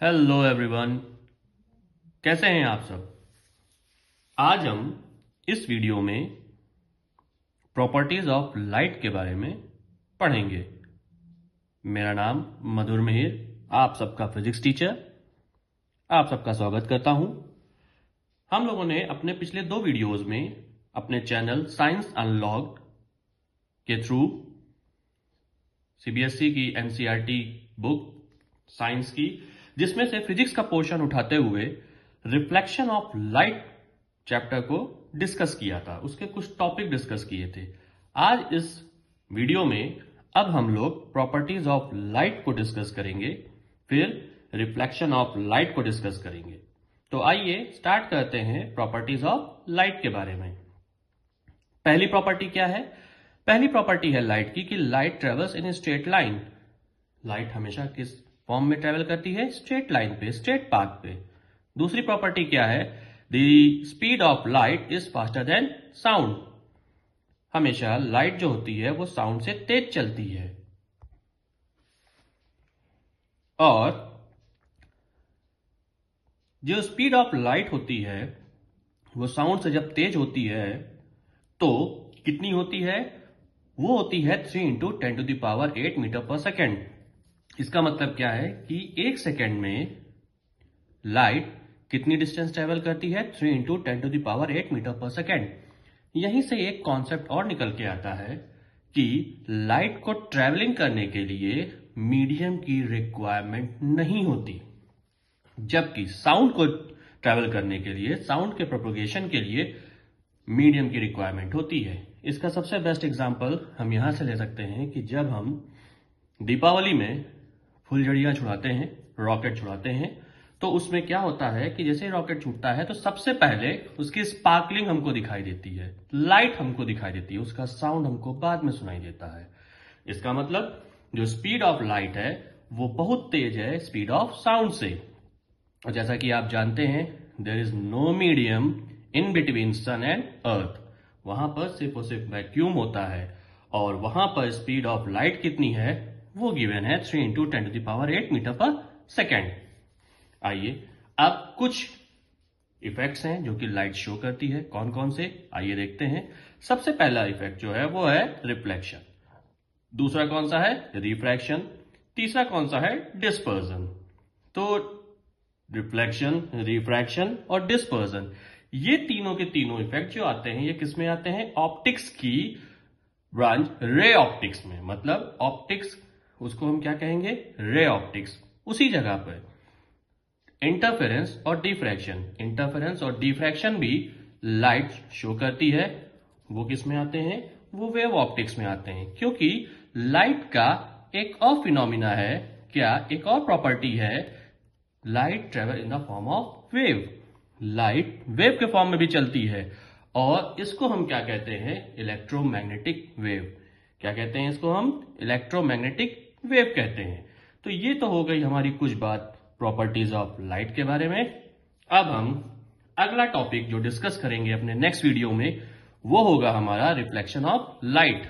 Hello everyone, कैसे हैं आप सब। आज हम इस वीडियो में प्रॉपर्टीज ऑफ लाइट के बारे में पढ़ेंगे। मेरा नाम मधुर मिहिर, आप सबका फिजिक्स टीचर, आप सबका स्वागत करता हूं। हम लोगों ने अपने पिछले 2 वीडियोस में अपने चैनल साइंस अनलॉग्ड के थ्रू सीबीएसई की एनसीईआरटी बुक साइंस की, जिसमें से फिजिक्स का पोर्शन उठाते हुए रिफ्लेक्शन ऑफ लाइट चैप्टर को डिस्कस किया था, उसके कुछ टॉपिक डिस्कस किए थे। आज इस वीडियो में अब हम लोग प्रॉपर्टीज ऑफ लाइट को डिस्कस करेंगे, फिर रिफ्लेक्शन ऑफ लाइट को डिस्कस करेंगे। तो आइए स्टार्ट करते हैं प्रॉपर्टीज ऑफ लाइट के बारे में। पहली प्रॉपर्टी क्या है? पहली प्रॉपर्टी है लाइट की कि light travels in straight line. Light हमेशा किस फॉर्म में ट्रेवल करती है? स्ट्रेट लाइन पे, स्ट्रेट पाथ पे। दूसरी प्रॉपर्टी क्या है? The speed of light is faster than sound. हमेशा लाइट जो होती है वो साउंड से तेज चलती है। और जो स्पीड ऑफ लाइट होती है वो साउंड से जब तेज होती है तो कितनी होती है? वो होती है 3 × 10⁸ मीटर पर सेकेंड। इसका मतलब क्या है कि 1 सेकेंड में लाइट कितनी डिस्टेंस ट्रेवल करती है? 3 × 10⁸ मीटर पर सेकेंड। यहीं से एक कॉन्सेप्ट और निकल के आता है कि लाइट को ट्रेवलिंग करने के लिए मीडियम की रिक्वायरमेंट नहीं होती, जबकि साउंड को ट्रेवल करने के लिए, साउंड के प्रोपगेशन के लिए मीडियम की रिक्वायरमेंट होती है। इसका सबसे बेस्ट एग्जांपल हम यहां से ले सकते हैं कि जब हम दीपावली में फुलझड़ियां छुड़ाते हैं, रॉकेट छुड़ाते हैं, तो उसमें क्या होता है कि जैसे रॉकेट छूटता है तो सबसे पहले उसकी स्पार्कलिंग हमको दिखाई देती है, लाइट हमको दिखाई देती है, उसका साउंड हमको बाद में सुनाई देता है। इसका मतलब जो स्पीड ऑफ लाइट है वो बहुत तेज है स्पीड ऑफ साउंड से। और जैसा कि आप जानते हैं, there is no medium in between sun and earth. वहां पर सिर्फ और सिर्फ वैक्यूम होता है, और वहां पर स्पीड ऑफ लाइट कितनी है वो गिवन है 3 × 10⁸ मीटर पर सेकेंड। आइए अब कुछ इफेक्ट्स हैं जो कि लाइट शो करती है। कौन कौन से, आइए देखते हैं। सबसे पहला इफेक्ट जो है वो है रिफ्लेक्शन। दूसरा कौन सा है? रिफ्रैक्शन। तीसरा कौन सा है? डिस्पर्जन। तो रिफ्लेक्शन, रिफ्रैक्शन और डिस्पर्जन, ये तीनों के तीनों इफेक्ट जो आते हैं ये किस में आते हैं? ऑप्टिक्स की ब्रांच रे ऑप्टिक्स में। मतलब ऑप्टिक्स, उसको हम क्या कहेंगे? Ray optics. उसी जगह पर इंटरफेरेंस और डिफ्रैक्शन, इंटरफेरेंस और डिफ्रैक्शन भी लाइट शो करती है। वो किस में आते हैं? वो वेव ऑप्टिक्स में आते हैं, क्योंकि लाइट का एक और फिनोमिना है, क्या एक और प्रॉपर्टी है, light travel in the form of wave. Light wave के फॉर्म में भी चलती है, और इसको हम क्या कहते हैं? Electromagnetic wave. क्या कहते हैं इसको? हम इलेक्ट्रोमैग्नेटिक वेव कहते हैं। तो ये तो हो गई हमारी कुछ बात प्रॉपर्टीज ऑफ लाइट के बारे में। अब हम अगला टॉपिक जो डिस्कस करेंगे अपने नेक्स्ट वीडियो में वो होगा हमारा रिफ्लेक्शन ऑफ लाइट।